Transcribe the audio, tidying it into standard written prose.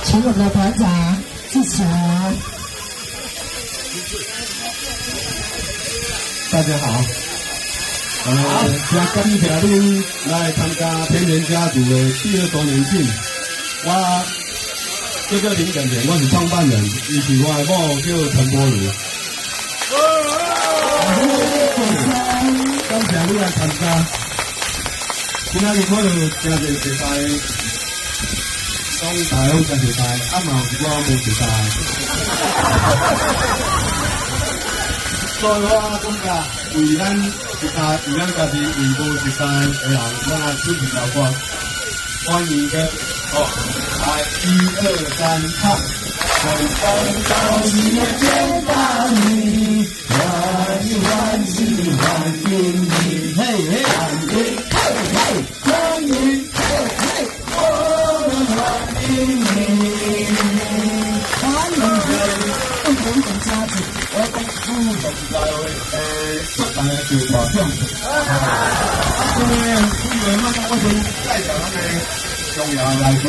请我们的团长支持。大家好，真感谢恁来参加天然家族的第2周年庆。我叫做林建田，我是创办人，伊是我的某叫陈柏如。感谢你来参加。今仔日我就真侪食菜，讲大家真侪菜，嘛有一寡无食菜。所以我感觉为咱食菜，为咱家己为无食菜的人，咱出去交关。欢迎嘅，来1、2、3，唱。欢迎到你的天堂里，欢迎欢迎欢迎你，嘿嘿，欢迎嘿嘿，欢迎嘿嘿，我们欢迎你，欢迎共同的家族。我讲就是大会大家就保重。因为我先介绍咱的重要来宾，